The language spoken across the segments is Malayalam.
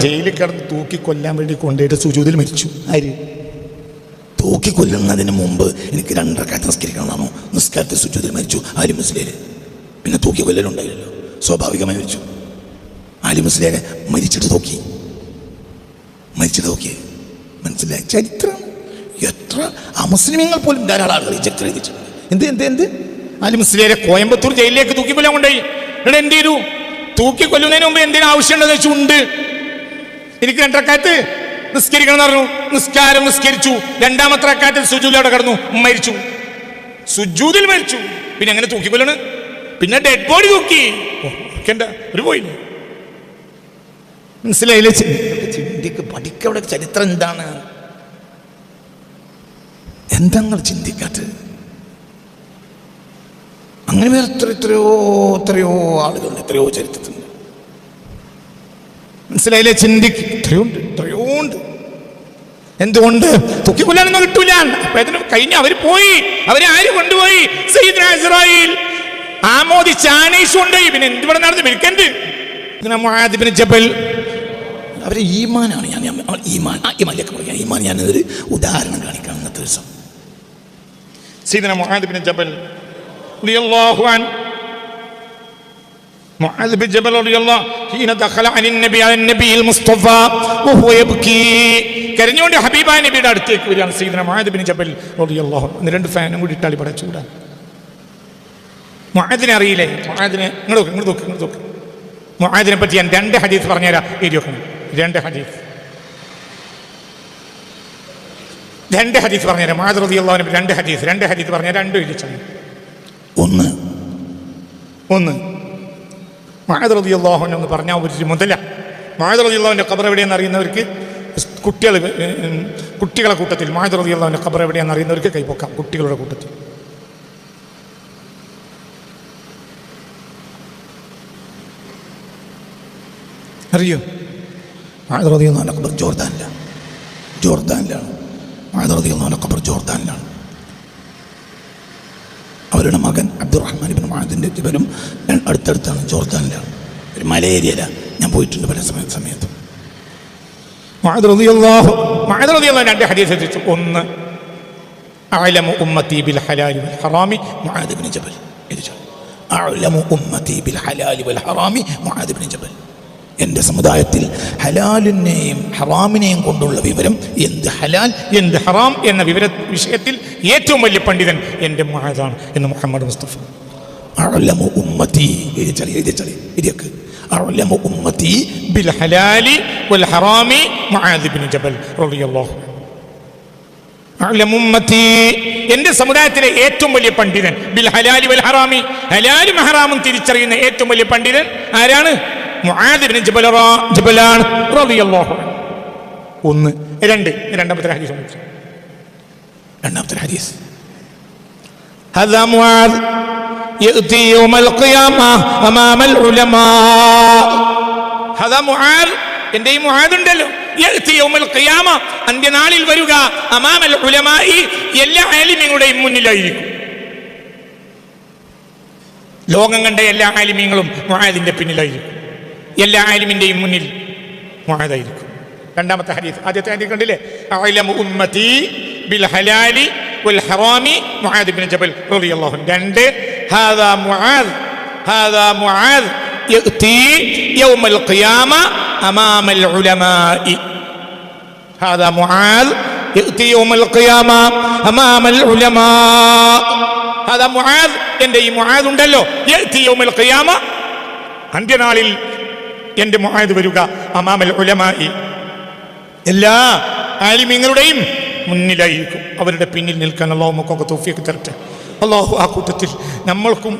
ജയിലിൽ കിടന്ന് തൂക്കിക്കൊല്ലാൻ വേണ്ടി കൊണ്ടുപോയിട്ട് സുജൂദിൽ മരിച്ചു. ആര്? തൂക്കിക്കൊല്ലുന്നതിന് മുമ്പ് എനിക്ക് 2 റക്അത്ത് നിസ്കരിക്കണമെന്നാണോ? നിസ്കാരത്തിൽ സുജൂദിൽ മരിച്ചു ആലി മുസ്ലിയാർ. പിന്നെ തൂക്കിക്കൊല്ലലുണ്ടായില്ലല്ലോ, സ്വാഭാവികമായി മരിച്ചു. ആലി മുസ്ലിയാർ മരിച്ചിട്ട് തൂക്കി. മനസ്സിലായ ചരിത്രം എത്ര അമുസ്ലിമീങ്ങൾ പോലും ധാരാളം ആളുകൾ ഈ ചരിത്രം എഴുതിച്ചിട്ടുണ്ട്. എന്ത് ആലി മുസ്ലിയാരെ കോയമ്പത്തൂർ ജയിലിലേക്ക് തൂക്കിക്കൊല്ലാൻ കൊണ്ടുപോയി. ഇവിടെ എന്ത് ചെയ്തു? തൂക്കിക്കൊല്ലുന്നതിന് മുമ്പ് എന്തിനാ ആവശ്യമുണ്ടെന്ന് വെച്ചുണ്ട്. എനിക്ക് 2 റക്അത്ത് നിസ്കരിക്കണം എന്ന് പറഞ്ഞു. നിസ്കാരം നിസ്കരിച്ചു. 2ാമത്തെ റക്അത്തിൽ സുജൂദിൽ അവിടെ കിടന്നു, മരിച്ചു. സുജൂദിൽ മരിച്ചു. പിന്നെ എങ്ങനെ തൂക്കിക്കൊല്ലണ്? പിന്നെ ഡെഡ് ബോഡി തൂക്കി. ഒരു പോയില്ലേ? മനസ്സിലായില്ലേ? ചിന്തിക്ക്, പഠിക്കവിടെ ചരിത്രം എന്താണ്? എന്താ നിങ്ങൾ ചിന്തിക്കാത്തത്? അങ്ങനെ വേറെ എത്രയോ ആളുകൾ എത്രയോ ചരിത്രത്തിലുണ്ട്. മനസ്സിലായില്ലേ? ചിന്തിക്ക്. എത്രയോ ഉണ്ട്. എന്തുകൊണ്ട്? തൂക്കിക്കൊല്ലാനൊന്നും കിട്ടൂല. കഴിഞ്ഞ അവർ പോയി. അവരെ ആര് കൊണ്ടുപോയി? സയ്യിദ്നാ ഇസ്രായീൽ ആമോദിച്ച് ആനയിച്ചു കൊണ്ടുപോയി. പിന്നെ എന്തിവിടെ നടന്ന് വിൽക്കണ്ട്? മുആദ് ഇബ്നു ജബൽ അവരെ ഈമാനാണ്. ഈമാനിലേക്ക് പറയാം. ഈമാൻ ഞാനൊരു ഉദാഹരണം കാണിക്കണം ഇന്നത്തെ ദിവസം. സയ്യിദ്നാ മുആദ് ഇബ്നു ജബൽ റളിയല്ലാഹു അൻഹു, മുആദ് ഇബ്നു ജബൽ റളിയല്ലാഹു ഹീന ദഖല അലൻ നബിയിൽ മുസ്തഫ വഹുവ യബ്കി, കരഞ്ഞുകൊണ്ട് ഹബീബായ നബിയുടെ അടുത്തേക്ക് വരികയാണ് സയ്യിദ്നാ മുആദ് ഇബ്നു ജബൽ റളിയല്ലാഹു അൻഹു. 2 ഫാനും കൂടി ഇട്ടാൽ ഇവിടെ ചൂടാണ്. മുആദിനെ അറിയില്ലേ? മുആദിനെ ഇങ്ങോട്ട് നോക്ക്. മുആദിനെ പറ്റി ഞാൻ 2 ഹദീസ് പറഞ്ഞുതരാം. എഴുതി വെക്കണം. 2 ഹദീസ് പറഞ്ഞുതരാം. മുആദ് റളിയല്ലാഹു അൻഹു 2 ഹദീസ് പറഞ്ഞാൽ 2 എഴുതിച്ചാണ്. ഒന്ന് മുആദ് റളിയല്ലാഹു അൻഹു എന്ന് പറഞ്ഞാൽ ഒരു മുതല. മുആദ് റളിയല്ലാഹു അൻഹു ഖബർ എവിടെയെന്ന് അറിയുന്നവർക്ക്, കുട്ടികളെ കൂട്ടത്തിൽ മുആദ് റളിയല്ലാഹു അൻഹു ഖബർ എവിടെയെന്ന് അറിയുന്നവർക്ക് കൈപ്പൊക്കാം. കുട്ടികളുടെ കൂട്ടത്തിൽ അറിയോ? മുആദ് റളിയല്ലാഹു അൻഹു ഖബർ ജോർദാനിലാണ്. മുആദ് റളിയല്ലാഹു അൻഹു ഖബർ ജോർദാനിലാണ്. അവരുടെ മകൻ അബ്ദുറഹ്മാൻ ഇബ്നു മുആദിന്റെ ജബലും അടുത്തടുത്താണ്, ജോർദാനിലാണ്. ഒരു മലയേരിയയിലാണ്. ഞാൻ പോയിട്ടുണ്ട് പല സമയത്തും. മുആദ് റളിയല്ലാഹു 2 ഹദീസ് എത്തിച്ചു. ഒന്ന്, അഅലമു ഉമ്മത്തി ബിൽ ഹലാലി വൽ ഹറാമി മുആദ് ഇബ്നു ജബൽ. അഅലമു ഉമ്മത്തി ബിൽ ഹലാലി വൽ ഹറാമി മുആദ് ഇബ്നു ജബൽ. എൻ്റെ സമുദായത്തിൽ ഹലാലിനെയും ഹറാമിനെയും കൊണ്ടുള്ള വിവരം, എന്ത് ഹലാൽ എന്ത് ഹറാം എന്ന വിഷയത്തിൽ ഏറ്റവും വലിയ പണ്ഡിതൻ എൻ്റെ മുആദാണ് എന്ന് മുഹമ്മദ് മുസ്തഫ. അഅലമു ഉമ്മത്തി അഅലമു ഉമ്മത്തി ബിൽ ഹലാലി വൽ ഹറാമി മുആദ് ഇബ്നു ജബൽ റളിയല്ലാഹു അൻഹു. അഅലമു ഉമ്മത്തി, എൻ്റെ സമുദായത്തിലെ ഏറ്റവും വലിയ പണ്ഡിതൻ, ബിൽ ഹലാലി വൽ ഹറാമി, ഹലാലും ഹറാമും തിരിച്ചറിയുന്ന ഏറ്റവും വലിയ പണ്ഡിതൻ ആരാണ്? മുആദ് ഇബ്നു ജബലാണ് റളിയല്ലാഹു അൻഹു. ഒന്ന്. രണ്ടാമത്തെ ഹദീസ് ഹദാ മുആദ് യഅതി യൗമൽ ഖിയാമ അമാമൽ ഉലമാ. ഹദാ മുആദ്, എൻ്റെ ഈ മുആദ് ഉണ്ടല്ലോ, യഅതി യൗമൽ ഖിയാമ, അന്ത്യനാളിൽ വരിക, അമാമൽ ഉലമായി, എല്ലാ ആലിമീങ്ങളുടെയും മുന്നിലായിരിക്കും. ലോകം കണ്ട എല്ലാ ആലിമീങ്ങളും മുആദിന്റെ പിന്നിലായിരിക്കും. എല്ലാ ആലിമിന്റെയും മുന്നിൽ മുആദായിരിക്കും. 2ാമത്തെ ഹദീസ്. ആദ്യത്തെ ഹദീസ് കണ്ടില്ലേ? അഅലമു ഉമ്മത്തി ബിൽ ഹലാലി വൽ ഹറാമി മുആദ് ഇബ്നു ജബൽ റളിയല്ലാഹു അൻഹു. 2, ഹാദാ മുആദ് യഅതി യൗമൽ ഖിയാമ അമാമൽ ഉലമായി. ഹാദാ മുആദ് യഅതി യൗമൽ ഖിയാമ അമാമൽ ഉലമാ. ഹാദാ മുആദ്, എൻ്റെ ഈ മുആദ് ഉണ്ടല്ലോ, യഅതി യൗമൽ ഖിയാമ, അന്ത്യനാളിൽ എൻ്റെ മുആദ് വരിക, അമാമൽ ഉലമായി, എല്ലാ ആലിമീങ്ങളുടെയും മുന്നിലായിരിക്കും. അവരുടെ പിന്നിൽ നിൽക്കാൻ അല്ലാഹു നമുക്കൊക്കെ തൗഫീഖ് തരട്ടെ. അല്ലാഹു ആ കൂട്ടത്തിൽ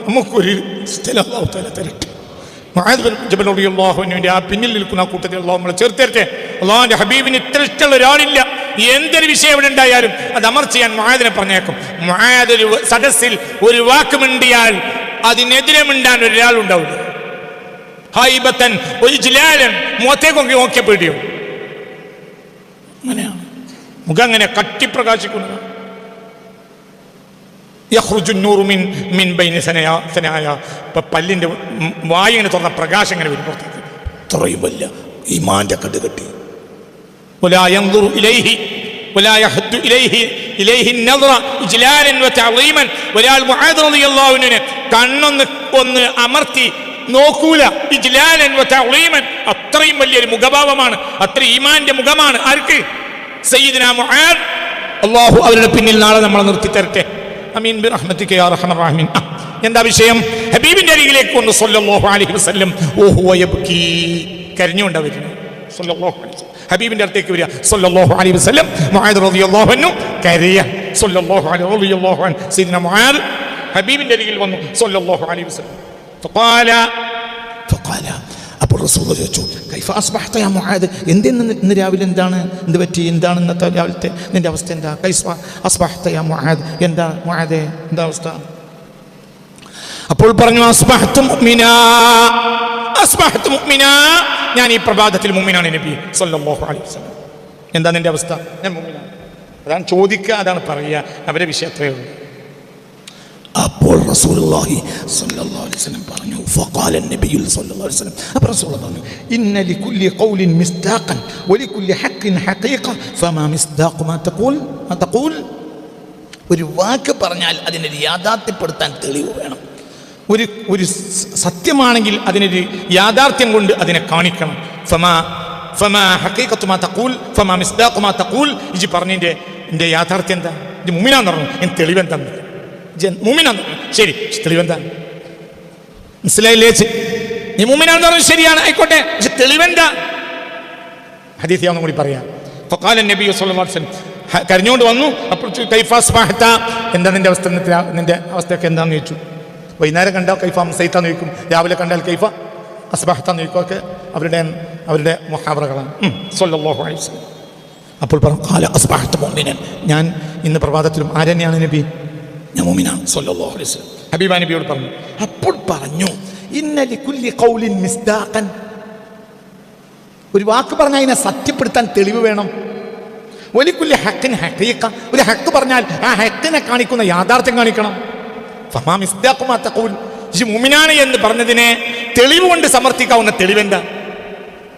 നമുക്കൊരു സ്ഥലം അല്ലാഹു തആല തരട്ടെ. മുആദ് ഇബ്നു ജബൽ റളിയല്ലാഹു അൻഹുവിന്റെ ആ പിന്നിൽ നിൽക്കുന്ന ആ കൂട്ടത്തിൽ അല്ലാഹു നമ്മളെ ചേർത്ത് തരട്ടെ. അല്ലാഹുവിന്റെ ഹബീബിന് ഇത്ര ഇഷ്ടമുള്ള ഒരാളില്ല. എന്തൊരു വിഷയം എവിടെ ഉണ്ടായാലും അത് അമർ ചെയ്യാൻ മുആദിനെ പറഞ്ഞേക്കും. മുആദ് ഒരു സദസ്സിൽ ഒരു വാക്ക് മിണ്ടിയാൽ അതിനെതിരെ മിണ്ടാൻ ഒരാളുണ്ടാവില്ല. ഹൈബത്തൻ ഇജ്ലാലൻ, മുഖത്തേക്ക് നോക്കിയ പേടിയോ? അങ്ങനെയാണ് മുഖം, അങ്ങനെ കട്ടിപ്രകാശിക്കുന്നത്. പല്ലിന്റെ വായു തുറന്ന പ്രകാശം ഇങ്ങനെ വരും പുറത്തേക്ക്. ഇത്രയും വലിയ ഈമാന്റെ കടുകട്ടി. ولا ينظر إليه ولا يحد إليه النظر إجلالا وتعظيما. ഒരാൾ മുആദ് റളിയല്ലാഹു അൻഹുവിനെ കണ്ണൊന്ന് അമർത്തി നോക്കൂല. ഇജ്ലാലൻ വതഅളീമൻ, അത്രയും വലിയൊരു മുഖഭാവമാണ്, അത്ര ഈമാന്റെ മുഖമാണ് ആർക്ക്? സയ്യിദുനാ മുആദ്. അല്ലാഹു അവരുടെ പിന്നിൽ നാളെ നമ്മളെ നിർത്തി തരട്ടെ. അമീൻ ബിറഹ്മതിക യാ അർഹമർ റഹീമീൻ. എന്താ വിഷയം? ഹബീബിന്റെ അരികിലേക്ക് കൊണ്ട് സല്ലല്ലാഹു അലൈഹി വസല്ലം ഓഹു യബ്കി, കരഞ്ഞുകൊണ്ടാ വരുന്നത്. സല്ലല്ലാഹു അലൈഹി വസല്ലം ഹബീബിന്റെ അടുത്തേക്ക് വരിക സല്ലല്ലാഹു അലൈഹി വസല്ലം. മുആദ് റളിയല്ലാഹു അൻഹു കരയ. സല്ലല്ലാഹു അലൈഹി റളിയല്ലാഹു അൻഹു സയ്യിദുനാ മുആദ് ഹബീബിന്റെ അരികിൽ വന്നു സല്ലല്ലാഹു അലൈഹി വസല്ലം. ഫഖാല അപ്പോൾ റസൂൽ ചോദിച്ചു, കൈഫ അസ്ബഹത യാ മുആദ്, ഇന്ന് രാവിലെ എന്ത് പറ്റി? എന്താണ് ഇന്നത്തെ രാവിലത്തെ നിന്റെ അവസ്ഥ? എന്താ? കൈഫ അസ്ബഹത യാ മുആദ്, എന്താ മുആദേ എന്താ അവസ്ഥ? അപ്പോൾ പറഞ്ഞു, അസ്ബഹതു മുഅ്മിനാ, അസ്ബഹതു മുഅ്മിനാ, ഞാൻ ഈ പ്രഭാതത്തിൽ മുഅ്മിനാണ് നബി സല്ലല്ലാഹു അലൈഹി വസല്ലം. എന്താ നിന്റെ അവസ്ഥ? ഞാൻ മുഅ്മിനാണ്. അതാണ് ചോദിക്കുക, അതാണ് പറയുക, അവരെ വിഷയത്രയേ ഉള്ളൂ. അപ്പോൾ റസൂലുള്ളാഹി സ്വല്ലല്ലാഹു അലൈഹി വസല്ലം പറഞ്ഞു, ഫഖാല നബി സ്വല്ലല്ലാഹു അലൈഹി വസല്ലം, അപ്പോൾ റസൂൽ പറഞ്ഞു, ഇന്ന ലികുല്ലി ഖൗലിൻ മിസ്ദാഖൻ വലികുല്ലി ഹഖ്ഖിൻ ഹഖീഖ ഫമാ മിസ്ദാഖു മാ തഖൂൽ. ഒരു വാക്ക് പറഞ്ഞാൽ അതിനെ യാഥാർത്ഥ്യപ്പെടുത്താൻ തെളിവ് വേണം. ഒരു സത്യമാണെങ്കിൽ അതിനൊരു യാഥാർത്ഥ്യം കൊണ്ട് അതിനെ കാണിക്കണം. ഫമാ ഹഖീഖത്തു മാ തഖൂൽ ഫമാ മിസ്ദാഖു മാ തഖൂൽ. ഇജി പറഞ്ഞതിന്റെ യാഥാർത്ഥ്യം എന്താ? ഇത് മുഅ്മിനാന്ന് പറഞ്ഞു, എനിക്ക് തെളിവെന്താ? മുഅ്മിനാന്ന് പറഞ്ഞു, ശരി, തെളിവെന്താ? മനസ്സിലായില്ലേ? നീ മുഅ്മിനാന്ന് പറഞ്ഞു, ശരിയാണ്, ആയിക്കോട്ടെ, പക്ഷെ തെളിവെന്താ? ഹദീസ് ഞാൻ കൂടി പറയാം. ഫഖാല നബി സ്വല്ലല്ലാഹു അലൈഹി വസല്ലം, കരഞ്ഞുകൊണ്ട് വന്നു. അപ്പോൾ കൈഫ അസ്ബഹത, എന്താ നിന്റെ അവസ്ഥ? നിന്റെ അവസ്ഥയൊക്കെ എന്താണെന്ന് ചോദിച്ചു. വൈകുന്നേരം കണ്ടാൽ കൈഫ അംസൈത്താന്ന് ചോദിക്കും, രാവിലെ കണ്ടാൽ കൈഫ അസ്ബഹത്താന്ന് ചോദിക്കും. ഒക്കെ അവരുടെ മുഹാവറകളാണ്. സ്വല്ലല്ലാഹു അലൈഹി വസല്ലം അപ്പോൾ പറഞ്ഞു, ഖാല അസ്ബഹത മുഅ്മിനൻ, ഞാൻ ഇന്ന് പ്രഭാതത്തിലും ആരെന്നെയാണ് നബി? ഞാൻ മുഅ്മിനാണ് സ്വല്ലല്ലാഹു അലൈഹി വസല്ലം. ഹബീബ നബിയോട് പറഞ്ഞു. അപ്പോൾ പറഞ്ഞു, ഇന്ന ലികുല്ലി ഖൗലിൻ മിസ്ദാഖൻ, ഒരു വാക്ക് പറഞ്ഞാൽ അതിനെ സത്യപ്പെടുത്താൻ തെളിവ് വേണം. വലികുല്ലി ഹഖ്ഖിൻ ഹഖീഖ, ഒരു ഹക്ക് പറഞ്ഞാൽ ആ ഹക്കിനെ കാണിക്കുന്ന യാഥാർത്ഥ്യം കാണിക്കണം. ഫമാ മിസ്ദാഖു മാ തഖൂൽ, ഇജ് മുഅ്മിനാണ് എന്ന് പറഞ്ഞതിനെ തെളിവ് കൊണ്ട് സമർത്ഥിക്കാവുന്ന തെളിവെന്താ?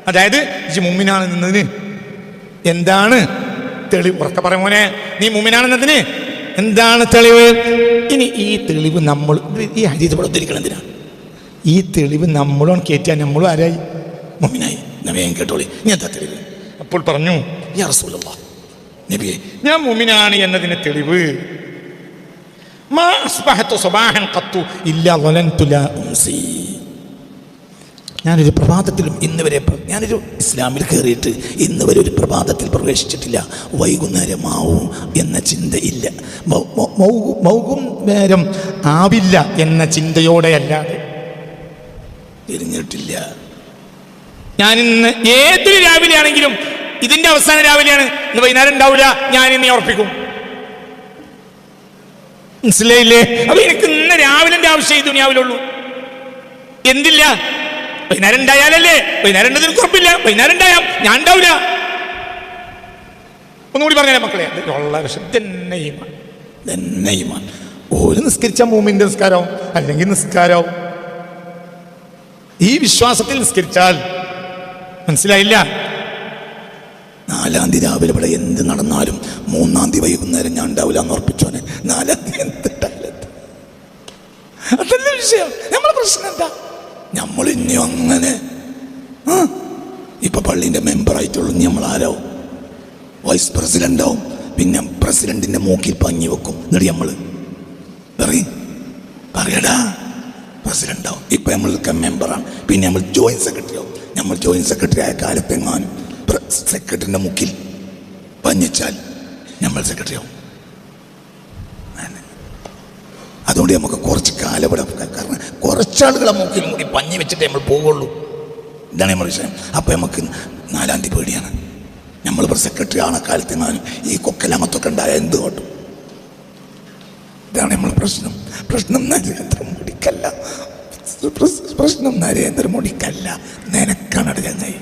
അതായത് ഇജ് മുഅ്മിനാണ് എന്നതിന് എന്താണ് തെളിവ്? ഉറക്കെ പറ മോനെ, നീ മുഅ്മിനാണെന്നതിന് എന്താണ് തെളിവ്? ഇനി ഈ തെളിവ് നമ്മൾ ഈ ഹദീസ് ഇവിടെ ഉദ്ധരിക്കണം എന്തിനാണ്? ഈ തെളിവ് നമ്മളോട് കയറ്റാൻ നമ്മളും ആരായി? മുഅ്മിനായി. നബിയെ കേട്ടോളി, നീ എന്താ തെളിവ്? അപ്പോൾ പറഞ്ഞു, യാ റസൂലല്ലാഹ്, നബിയെ, ഞാൻ മുഅ്മിനാണ് എന്നതിന് തെളിവ്, മാ അസ്ബഹതു സബാഹൻ ഖത്തു ഇല്ലാ ളലൻതു ലാ ഉംസി, ഞാനൊരു പ്രഭാതത്തിലും ഇന്ന് വരെ, ഞാനൊരു ഇസ്ലാമിൽ കയറിയിട്ട് ഇന്ന് വരെ ഒരു പ്രഭാതത്തിൽ പ്രവേശിച്ചിട്ടില്ല വൈകുന്നേരമാവും എന്ന ചിന്തയില്ല, വൈകുന്നേരം ആവില്ല എന്ന ചിന്തയോടെ അല്ലാതെ തിരിഞ്ഞിട്ടില്ല. ഞാനിന്ന് ഏതൊരു രാവിലെ ആണെങ്കിലും ഇതിന്റെ അവസാന രാവിലെയാണ്, ഇന്ന് വൈകുന്നേരം ഉണ്ടാവില്ല, ഞാനിന്ന് ഉറപ്പിക്കും. മനസ്സിലായില്ലേ? അപ്പൊ എനിക്ക് ഇന്ന് രാവിലെ ആവശ്യം ഈ ദുനിയാവിലുള്ളൂ. എന്തില്ല? വൈകുന്നേരം ഉണ്ടായാലല്ലേ? വൈകുന്നേരം ഉണ്ടെന്ന് ഉറപ്പില്ല, വൈകുന്നേരം ഉണ്ടായാൽ ഞാൻ ഉണ്ടാവില്ല. ഒന്നുകൂടി പറഞ്ഞേ മക്കളെ, ഒരു നിസ്കരിച്ച മൂമിന്റെ നിസ്കാരവും അല്ലെങ്കിൽ നിസ്കാരവും ഈ വിശ്വാസത്തിൽ നിസ്കരിച്ചാൽ, മനസ്സിലായില്ല? 4-ാം തീയതി രാവിലെ ഇവിടെ എന്ത് നടന്നാലും 3-ാം തീയതി വൈകുന്നേരം ഞാൻ ഉണ്ടാവില്ല എന്ന് ഉറപ്പിച്ചോനെ. 4-ാം തീയതി എന്തിട്ടായാലും അതല്ല വിഷയം. നമ്മളെ പ്രശ്നം എന്താ? നമ്മൾ ഇനിയും അങ്ങനെ ഇപ്പൊ പള്ളീൻ്റെ മെമ്പറായിട്ടുള്ളൂ, നമ്മൾ ആരാവും? വൈസ് പ്രസിഡന്റ് ആവും. പിന്നെ പ്രസിഡന്റിന്റെ മൂക്കിൽ പഞ്ഞി വെക്കും. എന്നിട്ട് നമ്മൾ പറയടാ പ്രസിഡന്റ് ആവും. ഇപ്പൊ നമ്മൾക്ക് മെമ്പറാണ്, പിന്നെ നമ്മൾ ജോയിന്റ് സെക്രട്ടറി ആവും. നമ്മൾ ജോയിന്റ് സെക്രട്ടറി ആയ കാലത്തെങ്ങാനും സെക്രട്ടറിന്റെ മുക്കിൽ പഞ്ഞിച്ചാൽ നമ്മൾ സെക്രട്ടറി ആവും. അതുകൊണ്ട് നമുക്ക് കുറച്ച് കാലം ഇവിടെ, കാരണം കുറച്ചാളുകളെ മൂക്കിൽ കൂടി പഞ്ഞി വെച്ചിട്ട് നമ്മൾ പോവുള്ളൂ. ഇതാണ് നമ്മുടെ വിഷയം. അപ്പം നമുക്ക് 4-ാം തീയതി പേടിയാണ്. നമ്മളിപ്പോൾ സെക്രട്ടറി ആണ കാലത്തെങ്ങാനും ഈ കൊക്കലമത്തൊക്കെ ഉണ്ടായ എന്ത് കോട്ടും. ഇതാണ് നമ്മൾ പ്രശ്നം. പ്രശ്നം നരേന്ദ്രമോദിക്കല്ല, പ്രശ്നം നരേന്ദ്രമോദിക്കല്ല, നിനക്കാണ് ചങ്ങായി.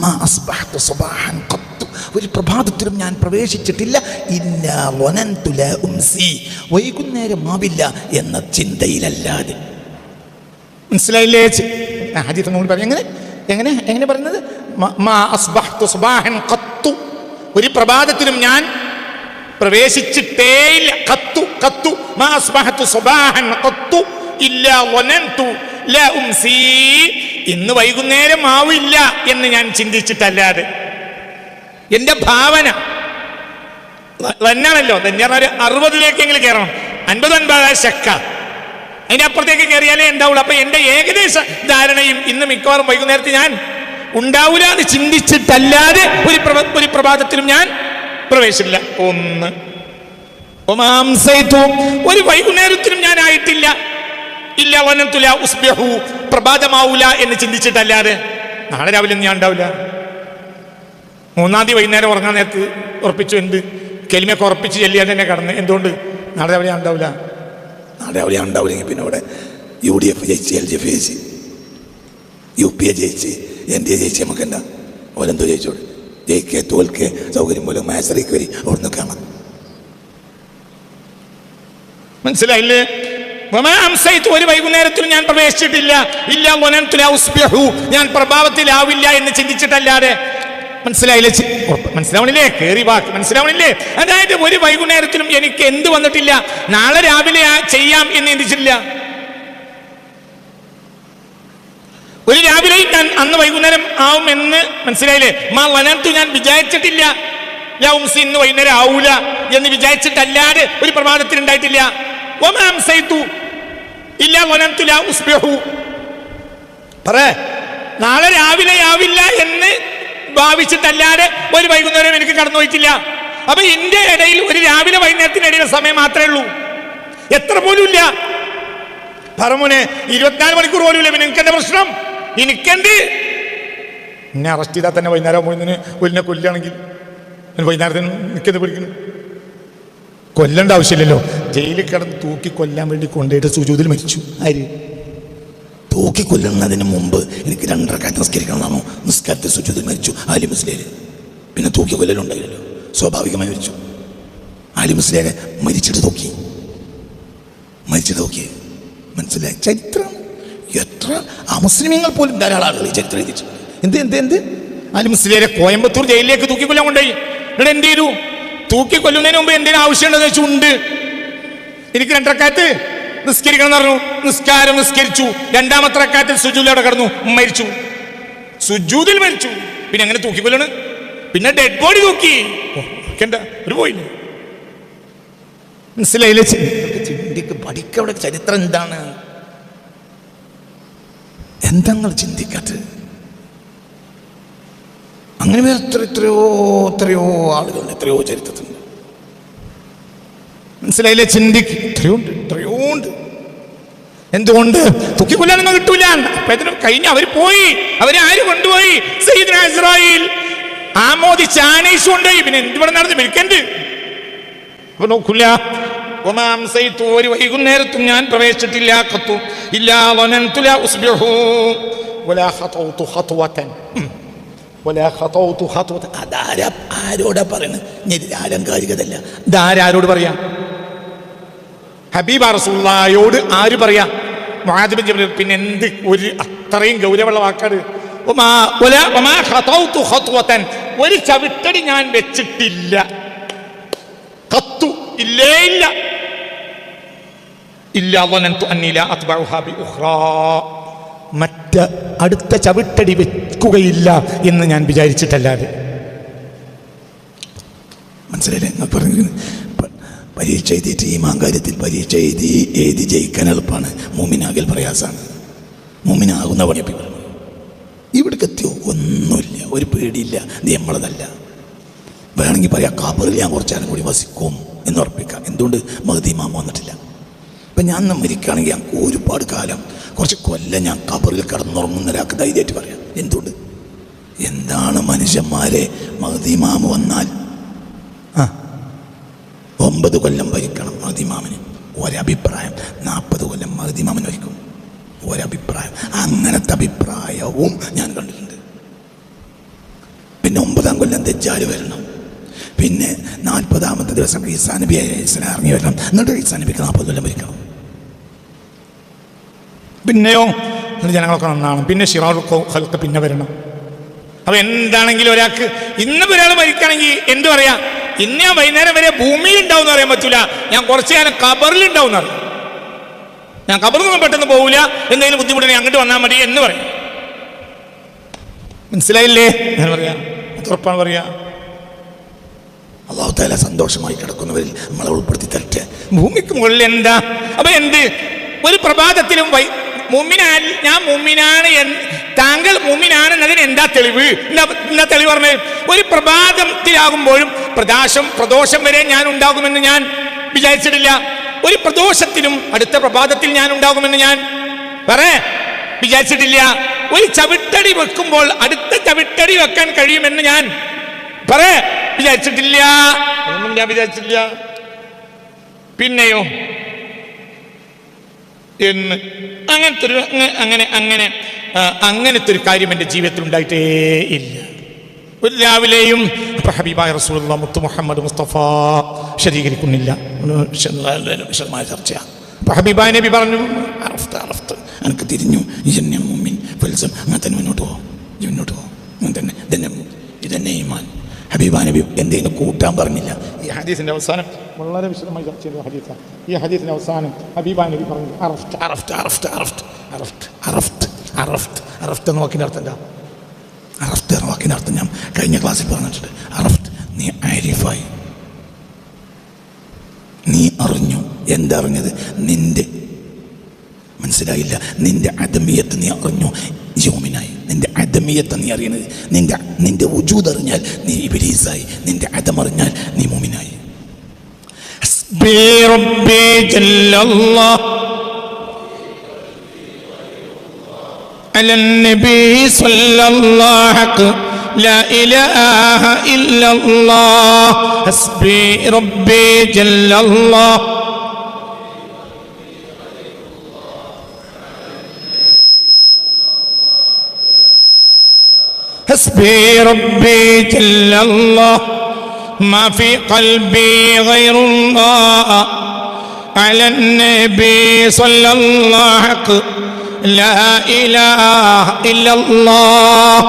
ما أصبحت صباحا قط ഒരു പ്രഭാതത്തിലും ഞാൻ പ്രവേശിച്ചിട്ടില്ല ഇല്ലാ വനന്തു ലാ ഉംസി, വൈകുന്നേരമാവില്ല എന്ന ചിന്തയിലല്ലാതെ. മനസ്സിലായില്ലേ? ഹദീസ് നമ്മൾ പറയും എങ്ങനെ പറയുന്നത്? മാ അസ്ബഹ്തു സുബാഹൻ ഖത്തു, ഒരു പ്രഭാതത്തിലും ഞാൻ പ്രവേശിച്ചിട്ടേയില്ല. ഖത്തു മാ അസ്ബഹ്തു സുബാഹൻ ഖത്തു ഇല്ലാ വനന്തു ലാ ഉംസി, ഇന്ന് വൈകുന്നേരം ആവില്ല എന്ന് ഞാൻ ചിന്തിച്ചിട്ടല്ലാതെ. എന്റെ ഭാവന തന്നെയാണല്ലോ. തന്നെ 60-ലേക്കെങ്കിലും കയറണം. 50 ശക്ക, അതിന്റെ അപ്പുറത്തേക്ക് കയറിയാലേ ഉണ്ടാവുള്ളൂ. അപ്പൊ എന്റെ ഏകദേശ ധാരണയും ഇന്ന് മിക്കവാറും വൈകുന്നേരത്തിൽ ഞാൻ ഉണ്ടാവില്ല എന്ന് ചിന്തിച്ചിട്ടല്ലാതെ ഒരു പ്രഭാതത്തിലും ഞാൻ പ്രവേശിച്ചില്ല. ഒന്ന് ഒരു വൈകുന്നേരത്തിലും ഞാൻ ആയിട്ടില്ല ഇല്ല വനന്തു ലാ ഉസ്ബിഹു, പ്രഭാതമാവൂല എന്ന് ചിന്തിച്ചിട്ടല്ലാതെ. നാളെ രാവിലെ ഞാൻ ഉണ്ടാവില്ല. 3-ാം തീയതി വൈകുന്നേരം ഉറങ്ങാൻ നേരത്ത് ഉറപ്പിച്ചു, എന്ത് കെലിമയൊക്കെ ഉറപ്പിച്ച് ചെല്ലിയാൽ തന്നെ കടന്ന്. എന്തുകൊണ്ട്? നാളെ രാവിലെ ഞാൻ ഉണ്ടാവില്ല. നാളെ രാവിലെ ഞാൻ ഉണ്ടാവില്ലെങ്കിൽ പിന്നെ ഇവിടെ UDF ജയിച്ച്, LDF ജയിച്ച്, UPA ജയിച്ച്, NDA ജയിച്ച്, നമുക്ക് എന്താ ഓരെന്തോ ജയിച്ചോളൂ. ജയിക്കുക തോൽക്കുക സൗകര്യം പോലെ മാസറിക്ക് വരി അവിടുന്ന് കാണാം. മനസ്സിലായില്ലേ? ഒരു വൈകുന്നേരത്തിലും ഞാൻ പ്രവേശിച്ചിട്ടില്ല ഇല്ല വനന്തു ലാ ഉസ്ബിഹു, ഞാൻ പ്രഭാവത്തിലാവില്ല എന്ന് ചിന്തിച്ചിട്ടല്ലാതെ. മനസ്സിലായില്ലേ? മനസ്സിലാവണില്ലേ? കേറി വാക്ക് മനസ്സിലാവണില്ലേ? അതായത് ഒരു വൈകുന്നേരത്തിലും എനിക്ക് എന്ത് വന്നിട്ടില്ല, നാളെ രാവിലെ ചെയ്യാം എന്ന് ചിന്തിച്ചില്ല. ഒരു രാവിലെയും ഞാൻ അന്ന് വൈകുന്നേരം ആവും എന്ന് മനസ്സിലായില്ലേ? മാ വനന്തു, ഞാൻ വിചാരിച്ചിട്ടില്ല. ലാ ഉംസി, ഇന്ന് വൈകുന്നേരം ആവൂല എന്ന് വിചാരിച്ചിട്ടല്ലാതെ ഒരു പ്രഭാതത്തിൽ ഉണ്ടായിട്ടില്ല. നാളെ രാവിലെ ആവില്ല എന്ന് ഭാവിച്ചിട്ടല്ലാതെ ഒരു വൈകുന്നേരം എനിക്ക് കടന്നു പോയിട്ടില്ല. അപ്പൊ എന്റെ ഇടയിൽ ഒരു രാവിലെ വൈകുന്നേരത്തിനിടയിലെ സമയം മാത്രമേ ഉള്ളൂ. എത്ര പോലും ഇല്ല. പറമോനെ 24 മണിക്കൂർ പോലും ഇല്ല. പിന്നെ എനിക്കെന്താ പ്രശ്നം? എനിക്കെന്ത്? എന്നെ അറസ്റ്റ് ചെയ്താൽ തന്നെ വൈകുന്നേരം പോയിന് കൊല്ലിനെ കൊല്ലുകയാണെങ്കിൽ വൈകുന്നേരത്തിന് എനിക്കെന്ത് പിടിക്കണം? കൊല്ലേണ്ട ആവശ്യമില്ലല്ലോ. ജയിലിൽ കിടന്ന് തൂക്കി കൊല്ലാൻ വേണ്ടി കൊണ്ടുപോയിട്ട് സുജൂദിൽ മരിച്ചു. ആര്? തൂക്കി കൊല്ലുന്നതിന് മുമ്പ് എനിക്ക് 2 റക്അത്ത് നിസ്കരിക്കണമെന്നാണോ? നിസ്കാരത്തിൽ സുജൂദിൽ മരിച്ചു ആലി മുസ്ലിയാര്. പിന്നെ തൂക്കി കൊല്ലലുണ്ടായില്ലല്ലോ, സ്വാഭാവികമായി മരിച്ചു. ആലി മുസ്ലിയാരെ മരിച്ചിട്ട് തൂക്കി. മനസ്സിലായി? ചരിത്രം എത്ര അമുസ്ലിമീങ്ങൾ പോലും ധാരാളം ആളുകൾ ഈ ചരിത്രം എഴുതിച്ചു. എന്ത് ആലി മുസ്ലിയാരെ കോയമ്പത്തൂർ ജയിലിലേക്ക് തൂക്കിക്കൊല്ലാൻ കൊണ്ടുപോയി. ഇവിടെ എന്ത് ചെയ്തു? തൂക്കിക്കൊല്ലുന്നതിന് മുമ്പ് എന്തിനാ ആവശ്യമുണ്ടെന്ന് വെച്ചു ഉണ്ട്. എനിക്ക് 2 റക്അത്ത് നിസ്കരിക്കണം എന്ന് പറഞ്ഞു. നിസ്കാരം നിസ്കരിച്ചു. 2ാമത്തെ റക്അത്തിൽ സുജൂദിൽ അവിടെ കിടന്നു, മരിച്ചു. സുജൂദിൽ മരിച്ചു. പിന്നെ അങ്ങനെ തൂക്കിക്കൊല്ലണ്? പിന്നെ ഡെഡ് ബോഡി തൂക്കി ഒരു പോയില്ല. മനസ്സിലായില്ലേ? ചിന്തിക്ക് പഠിക്കവിടെ ചരിത്രം എന്താണ്? എന്താ ചിന്തിക്കാത്തത്? അങ്ങനെ എത്രയോ ആളുകൾ എത്രയോ ചരിത്രത്തിലുണ്ട്. മനസ്സിലായില്ലേ? ചിന്തിക്ക്. എത്രയോ ഉണ്ട്. എന്തുകൊണ്ട്? തൂക്കിക്കൊല്ലാനൊന്നും കിട്ടൂല. കഴിഞ്ഞ അവർ പോയി. അവരെ ആര് കൊണ്ടുപോയി? സയ്യിദ്നാ ഇസ്രായേൽ ആമോദിച്ച് ആനയിച്ചു കൊണ്ടുപോയി. പിന്നെ എന്തുവിടെ നടന്ന് വിൽക്കണ്ട്? അപ്പൊ നോക്കൂല. ഒരു വൈകുന്നേരത്തും ഞാൻ പ്രവേശിച്ചിട്ടില്ല. ഇല്ലാ വനന്തു ലാ ഉസ്ബിഹു വലാ ഖതൗതു ഖത്വതൻ ആരോടാ പറയുന്നത്? ആലങ്കാരികതല്ല. ഇതാരോട് പറയാം? ഹബീബ റസൂലുള്ളാഹിയോട് ആര് പറയാ? മുആദ് ബിൻ ജബൽ. പിന്നെ എന്ത് ഒരു അത്രയും ഗൗരവമുള്ള വാക്കാണ്. ഒരു ചവിട്ടടി ഞാൻ വെച്ചിട്ടില്ല. ഖത്തു ഇല്ലേ ഇല്ല. ഇല്ലാ വനന്തു അന്നീ ലാ അത്ബഉഹാ ബി ഉഖ്റാ, മറ്റ് അടുത്ത ചവിട്ടടി വെക്കുകയില്ല എന്ന് ഞാൻ വിചാരിച്ചിട്ടല്ലാതെ. മനസ്സിലായില്ലേ? പരീക്ഷ എഴുതിയിട്ട് ഈ മാങ്കാര്യത്തിൽ പരീക്ഷ എഴുതി ജയിക്കാൻ എളുപ്പമാണ്, മുഅ്മിനാകൽ പ്രയാസമാണ്. മുഅ്മിനാകുന്ന പണിയപ്പി ഇവിടേക്ക് എത്തിയോ? ഒന്നുമില്ല, ഒരു പേടിയില്ല. നീ നമ്മളതല്ല. വേണമെങ്കിൽ പറയാം ഖബറിൽ ഞാൻ കുറച്ചാലും കൂടി വസിക്കും എന്ന് ഉറപ്പിക്കാം. എന്തുകൊണ്ട്? മഹ്ദി ഇമാം വന്നിട്ടില്ല. ഇപ്പം ഞാൻ മരിക്കുകയാണെങ്കിൽ ഞങ്ങൾക്ക് ഒരുപാട് കാലം, കുറച്ച് കൊല്ലം ഞാൻ ഖബറിൽ കിടന്നുറങ്ങുന്ന ഒരാൾക്ക് ധൈര്യമായിട്ട് പറയാം. എന്തുകൊണ്ട്? എന്താണ് മനുഷ്യന്മാരെ, മഹ്ദി ഇമാം വന്നാൽ 9 കൊല്ലം ഭരിക്കണം മഹ്ദി ഇമാമിന്. ഒരഭിപ്രായം 40 കൊല്ലം മഹ്ദി ഇമാമിന് ഭരിക്കും. ഒരഭിപ്രായം. അങ്ങനത്തെ അഭിപ്രായവും ഞാൻ കണ്ടിട്ടുണ്ട്. പിന്നെ 9-ാം കൊല്ലം ദജ്ജാൽ വരണം. പിന്നെ 40-ാമത്തെ ദിവസം ഈസാ നബി അലൈഹിസ്സലാം ഇറങ്ങി വരണം. എന്നിട്ട് ഈസാ നബിക്ക് 40 കൊല്ലം ഭരിക്കണം. പിന്നെയോ ജനങ്ങളൊക്കെ നന്നാണ്. പിന്നെ ശിറാറുൽ ഖൽഖ് പിന്നെ വരണം. അപ്പൊ എന്താണെങ്കിലും ഒരാൾക്ക് ഇന്ന് ഒരാൾ മരിക്കുകയാണെങ്കിൽ എന്ത് പറയാ, ഇന്ന് ഞാൻ വൈകുന്നേരം വരെ ഭൂമിയിൽ ഉണ്ടാവും എന്ന് പറയാൻ പറ്റൂല, ഞാൻ കുറച്ച് കാലം ഖബറിൽ ഉണ്ടാവും എന്ന് പറയും. ഞാൻ ഖബറിൽ നിന്നും പെട്ടെന്ന് പോകില്ല, എന്തെങ്കിലും ബുദ്ധിമുട്ടുണ്ടെങ്കിൽ അങ്ങോട്ട് വന്നാൽ മതി എന്ന് പറയും. മനസ്സിലായില്ലേ? ഞാൻ പറയാ ഉറപ്പാണ് പറയാ. അല്ലാഹു തആല സന്തോഷമായി കിടക്കുന്നവരിൽ നമ്മളെ ഉൾപ്പെടുത്തി തരട്ടെ. ഭൂമിക്ക് മുകളിൽ എന്താ? അപ്പൊ എന്ത് ഒരു പ്രഭാതത്തിലും ഞാൻ മുഅ്മിനാണ്, താങ്കൾ മുഅ്മിനാണെന്നതിന് എന്താ തെളിവ്? എന്താ തെളിവ് പറഞ്ഞത്? ഒരു പ്രഭാതത്തിലാകുമ്പോഴും പ്രദോഷം വരെ ഞാൻ ഉണ്ടാകുമെന്ന് ഞാൻ വിചാരിച്ചിട്ടില്ല. ഒരു പ്രദോഷത്തിലും അടുത്ത പ്രഭാതത്തിൽ ഞാൻ ഉണ്ടാകുമെന്ന് ഞാൻ വിചാരിച്ചിട്ടില്ല. ഒരു ചവിട്ടടി വെക്കുമ്പോൾ അടുത്ത ചവിട്ടടി വെക്കാൻ കഴിയുമെന്ന് ഞാൻ വിചാരിച്ചിട്ടില്ല. അതൊന്നും ഞാൻ വിചാരിച്ചിട്ടില്ല. പിന്നെയോ എന്ന് അങ്ങനത്തെ ഒരു കാര്യം എൻ്റെ ജീവിതത്തിൽ ഉണ്ടായിട്ടേ ഇല്ല. ഒരു രാവിലെയും ഹബീബായ റസൂലുള്ളാഹി മുത്ത് മുഹമ്മദ് മുസ്തഫ ശരീകരിക്കുന്നില്ല. വിശദമായ ചർച്ചയാണ്. ഹബീബായ നബി പറഞ്ഞു, എനിക്ക് തിരിഞ്ഞു, അങ്ങനെ തന്നെ മുന്നോട്ട് പോകും, ഇതന്നെ ഈമാൻ. ഹബീബാ നബി എന്തെങ്കിലും കൂട്ടാൻ പറഞ്ഞില്ല. ഈ ഹദീസിന്റെ അവസാനം വളരെ വിശദമായി ചർച്ച ചെയ്ത ഹദീസാണ്. ഈ ഹദീസിന്റെ അവസാനം ഹബീബാ നബി പറഞ്ഞു അറഫ്റ്റ് എന്ന വാക്കിൻ്റെ അർത്ഥം എന്താ? അറഫ്റ്റ് എന്ന വാക്കിൻ്റെ അർത്ഥം ഞാൻ കഴിഞ്ഞ ക്ലാസ്സിൽ പറഞ്ഞിട്ടുണ്ട്. അറഫ്റ്റ്, നീ ആരിഫായി, നീ അറിഞ്ഞു. എന്തറിഞ്ഞത്? നിന്റെ മനസ്സിലായില്ല, നിന്റെ അദമിയത്ത് നീ അറിഞ്ഞു, യോമിനായി. നിന്റെ അദമിയത്ത് നീ അറിയണത്, നിന്റെ വജൂദ് അറിഞ്ഞാൽ നീ ഇബ്ലീസായി, നിന്റെ അദം അറിഞ്ഞാൽ നീ മുഅ്മിനായി. لا إله إلا الله حسبي ربي جل الله حسبي ربي جل الله ما في قلبي غير الله على النبي صلى الله لا إله إلا الله.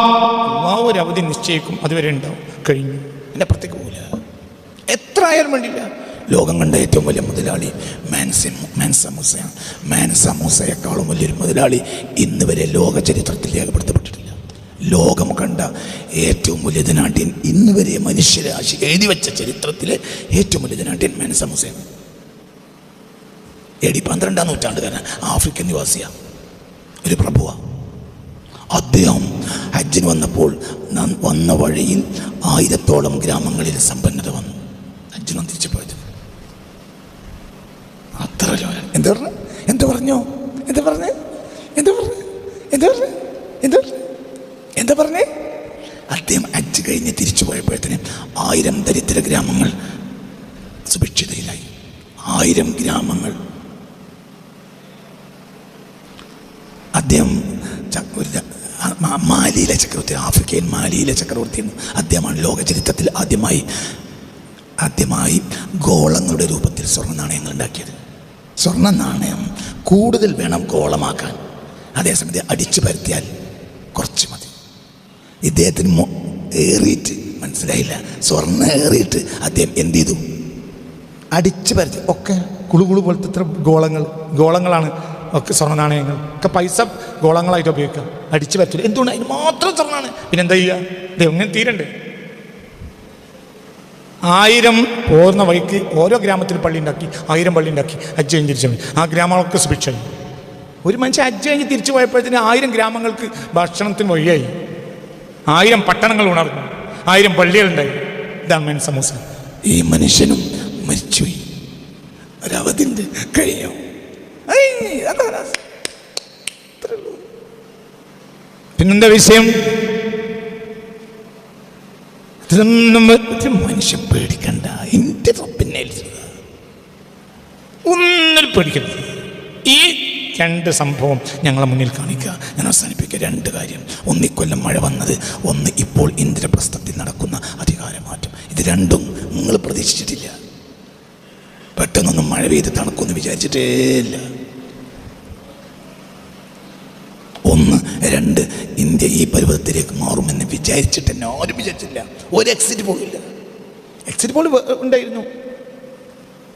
ഒരു അവധി നിശ്ചയിക്കും, അതുവരെ ഉണ്ടാവും, കഴിഞ്ഞു, എൻ്റെ അപ്പുറത്തേക്ക് പോകില്ല. എത്ര ആയാലും വേണ്ടില്ല. ലോകം കണ്ട ഏറ്റവും വലിയ മുതലാളി മാൻസമൂസയെക്കാളും വലിയൊരു മുതലാളി ഇന്ന് വരെ ലോക ചരിത്രത്തിൽ രേഖപ്പെടുത്തപ്പെട്ടിട്ടില്ല. ലോകം കണ്ട ഏറ്റവും വലിയ ധനാഢ്യൻ ഇന്ന് വരെ മനുഷ്യരാശി എഴുതി വെച്ച ചരിത്രത്തിലെ ഏറ്റവും വലിയ ധനാഢ്യൻ മാൻസമൂസയാണ്. AD 12-ാം നൂറ്റാണ്ടുകാരൻ, ആഫ്രിക്കൻ നിവാസിയാണ്, ഒരു പ്രഭുവാണ്. അദ്ദേഹം ഹജ്ജിന് വന്നപ്പോൾ വന്ന വഴിയിൽ 1000-ഓളം ഗ്രാമങ്ങളിൽ സമ്പന്നത വന്നു. ഹജ്ജിന് തിരിച്ചു പോയത് അത്ര എന്താ പറഞ്ഞേ? അദ്ദേഹം ഹജ്ജ് കഴിഞ്ഞ് തിരിച്ചു പോയപ്പോഴത്തേന് 1000 ദരിദ്ര ഗ്രാമങ്ങൾ സുഭിക്ഷിതയിലായി. 1000 ഗ്രാമങ്ങൾ. അദ്ദേഹം മാലിയിലെ ചക്രവർത്തി, ആഫ്രിക്കയിൽ മാലിയിലെ ചക്രവർത്തിയെന്ന്. അദ്ദേഹമാണ് ലോക ചരിത്രത്തിൽ ആദ്യമായി ഗോളങ്ങളുടെ രൂപത്തിൽ സ്വർണ്ണ നാണയങ്ങൾ ഉണ്ടാക്കിയത്. സ്വർണ്ണ നാണയം കൂടുതൽ വേണം ഗോളമാക്കാൻ, അതേസമയത്ത് അടിച്ചു പരത്തിയാൽ കുറച്ച് മതി. ഇദ്ദേഹത്തിന് ഏറിയിട്ട് മനസ്സിലായില്ല, സ്വർണ്ണ ഏറിയിട്ട് അദ്ദേഹം എന്ത് ചെയ്തു? അടിച്ചു പരത്തി ഒക്കെ കുളുകുളു പോലത്തെ ഇത്ര ഗോളങ്ങളാണ് ഒക്കെ സ്വർണ്ണ നാണയങ്ങൾ ഒക്കെ പൈസ ഗോളങ്ങളായിട്ട് ഉപയോഗിക്കുക. അടിച്ചു പറ്റില്ല. എന്തുകൊണ്ട്? അതിന് മാത്രം സ്വർണ്ണമാണ്. പിന്നെ എന്താ ചെയ്യുക? ഇതെങ്ങനെ തീരണ്ടേ? 1000 പോകുന്ന വഴിക്ക് ഓരോ ഗ്രാമത്തിൽ പള്ളി ഉണ്ടാക്കി, 1000 പള്ളി ഉണ്ടാക്കി. ഹജ്ജ് കഴിഞ്ഞ് തിരിച്ചു പോയി. ആ ഗ്രാമങ്ങളൊക്കെ സുഭിക്ഷമായി. ഒരു മനുഷ്യൻ ഹജ്ജ് കഴിഞ്ഞ് തിരിച്ചു പോയപ്പോഴത്തേന് 1000 ഗ്രാമങ്ങൾക്ക് ഭക്ഷണത്തിന് വഴിയായി. 1000 പട്ടണങ്ങൾ ഉണർന്നു, 1000 പള്ളികളുണ്ടായി. ഇതാണ് മാൻസമൂസ. ഈ മനുഷ്യനും മരിച്ചുപോയി, ഒരവധിൻ്റെ കഴിഞ്ഞു. പിന്നെന്താ വിഷയം? മനുഷ്യൻ പേടിക്കണ്ട, എൻ്റെ റബ്ബിനെ ഒന്നും പേടിക്കരുത്. ഈ രണ്ട് സംഭവം ഞങ്ങളെ മുന്നിൽ കാണിക്കുക. ഞാൻ അവസാനിപ്പിക്കുക. രണ്ട് കാര്യം. ഒന്ന് ഇക്കൊല്ലം മഴ വന്നത്, ഒന്ന് ഇപ്പോൾ ഇന്ദ്രപ്രസ്ഥത്തിൽ നടക്കുന്ന അധികാരമാറ്റം. ഇത് രണ്ടും നിങ്ങൾ പ്രതീക്ഷിച്ചിട്ടില്ല. പെട്ടെന്നൊന്നും മഴ പെയ്ത് തണുക്കുമെന്ന് വിചാരിച്ചിട്ടേ ഇല്ല. ഒന്ന്. രണ്ട്, ഇന്ത്യ ഈ പരുവത്തിലേക്ക് മാറുമെന്ന് വിചാരിച്ചിട്ട് തന്നെ ആരും വിചാരിച്ചില്ല. ഒരു എക്സിറ്റ് പോളില്ല. എക്സിറ്റ് പോൾ ഉണ്ടായിരുന്നു,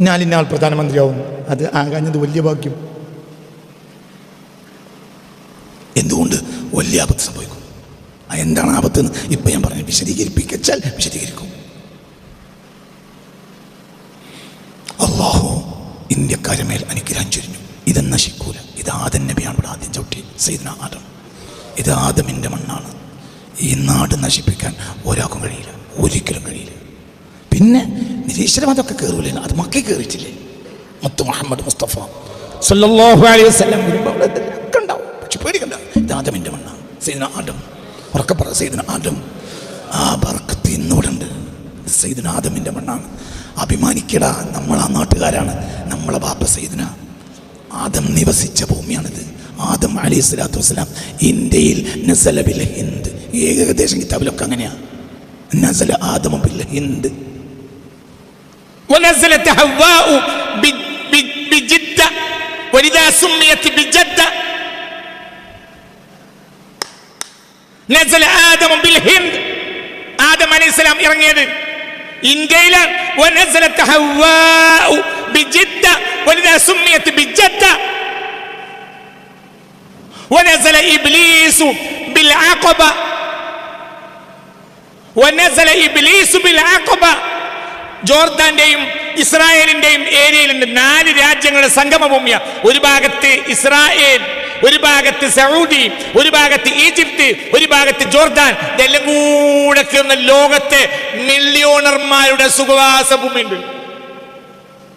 ഞാനിന്നാൾ പ്രധാനമന്ത്രിയാവും. അത് ആകാഞ്ഞത് വലിയ ഭാഗ്യം. എന്തുകൊണ്ട്? വലിയ ആപത്ത് സംഭവിക്കും. എന്താണ് ആപത്തെന്ന് ഇപ്പം ഞാൻ പറഞ്ഞു വിശദീകരിപ്പിച്ചാൽ വിശദീകരിക്കും. അല്ലാഹു ഇന്ത്യക്കാരെ മേൽ അനുഗ്രഹം ചൊരിഞ്ഞു. ഇത് നശിക്കൂല. ഇത് ആദം നബിയാണ് ഇവിടെ ആദ്യം ചവിട്ടി, സയ്യിദ്നാ ആദം. ഇത് ആദമിൻ്റെ മണ്ണാണ്. ഈ നാട് നശിപ്പിക്കാൻ ഒരാൾക്കും കഴിയില്ല, ഒരിക്കലും കഴിയില്ല. പിന്നെ നിരീശ്വരവാദമൊക്കെ കയറൂലേ, അത് മക്കയിൽ കയറിയിട്ടില്ലേ? മുത്ത് മുഹമ്മദ് മുസ്തഫ സല്ലല്ലാഹു അലൈഹി വസല്ലം വരുമ്പോൾ അവിടെ ഇതൊക്കെ ഉണ്ടാവും. പക്ഷെ പേടിക്കണ്ട, ഇത് ആദമിൻ്റെ മണ്ണാണ്. സയ്യിദ്നാ ആദം, ഉറക്കെ പറ, സയ്യിദ്നാ ആദം. ആ ബർക്കത്ത് ഇന്നിവിടെ ഉണ്ട്. സയ്യിദ്നാ ആദമിൻ്റെ മണ്ണാണ്. അഭിമാനിക്കടാ, നമ്മൾ ആ നാട്ടുകാരാണ്. നമ്മളെ ബാപ്പ സയ്യിദ്നാ ആദം നിവസിച്ച ഭൂമിയാണിത്. ആദം അലൈഹി സ്വലാത്തു വസ്സലാം ഇന്ത്യയിൽ നസല ബിൽ ഹിന്ദ്. ഏകദേശം കിതാബിലൊക്കെ അങ്ങനെയാ. നസല ആദമ ബിൽ ഹിന്ദ്. ونزلت حواء بجدة ولذا سميت بجدة. نزل آدم بالهند. آدم عليه السلام ഇറങ്ങിയത് ഇന്ത്യയിലാണ്. ونزلت حواء بجدة ولذا سميت بجدة. ونزل إبليس بالعقبة. ونزل إبليس بالعقبة. ജോർദാന്റെയും ഇസ്രായേലിന്റെയും ഏരിയയിലുണ്ട് 4 രാജ്യങ്ങളുടെ സംഗമഭൂമിയാണ്. ഒരു ഭാഗത്ത് ഇസ്രായേൽ, ഒരു ഭാഗത്ത് സൗദി, ഒരു ഭാഗത്ത് ഈജിപ്ത്, ഒരു ഭാഗത്ത് ജോർദാൻ. ഇതെല്ലാം കൂടെ ചേർന്ന ലോകത്തെ മില്യോണർമാരുടെ സുഖവാസ ഭൂമിയുണ്ട്.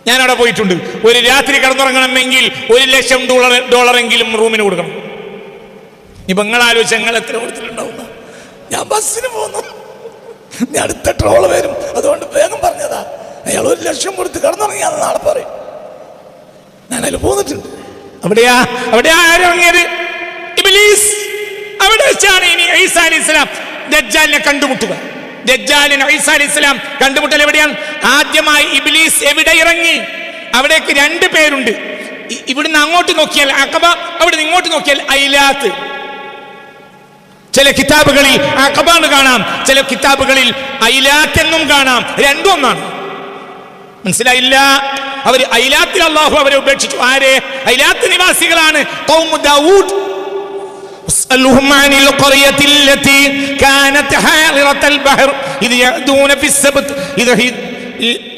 ഞാനവിടെ പോയിട്ടുണ്ട്. ഒരു രാത്രി കിടന്നുറങ്ങണമെങ്കിൽ $1,00,000 റൂമിന് കൊടുക്കണം. ഇപ്പൊ നിങ്ങൾ ആലോചിച്ച് ഞങ്ങൾ എത്ര കൊടുത്തിട്ടുണ്ടാവുന്ന. ഞാൻ ബസ്സിന് പോകുന്നു, അടുത്ത ട്രോള് വരും, അതുകൊണ്ട് വേഗം പറഞ്ഞതാ. അയാൾ 1,00,000 കൊടുത്ത് കിടന്നുറങ്ങിയാന്ന് നാളെ പറയും. ഞാനതിൽ പോന്നിട്ടുണ്ട്. അവിടെയാ ആരങ്ങിയത്? ഇബ്ലീസ്. അവിടെ വെച്ചാണ് ഇനി ഈസാ അലൈഹിസ്സലാം ദജ്ജാലിനെ കണ്ടുമുട്ടുക. ദജ്ജാലിന് ഈസാ അലൈഹിസ്സലാം കണ്ടുമുട്ടൽ എവിടെയാണ്? ആദ്യമായി ഇബ്ലീസ് എവിടെ ഇറങ്ങി? അവിടേക്ക് 2 പേരുണ്ട്. ഇവിടുന്ന് അങ്ങോട്ട് നോക്കിയാൽ അഖബ, അവിടുന്ന് ഇങ്ങോട്ട് നോക്കിയാൽ ഐലാത്ത്. ചില കിതാബുകളിൽ അഖബാന്ന് കാണാം, ചില കിതാബുകളിൽ ഐലാത്ത് എന്നും കാണാം. രണ്ടും ഒന്നാണ്. മനസ്സിലായില്ല? അവർ ഐലാത്തിൽ അല്ലാഹു അവരെ ഉപേക്ഷിച്ചു. ആരെ? ഐലാത്ത് നിവാസികളാണ് ഖൗമു ദാവൂദ്. اسألهم عن القرية التي كانت حاضرة البحر إذ يعدون في السبت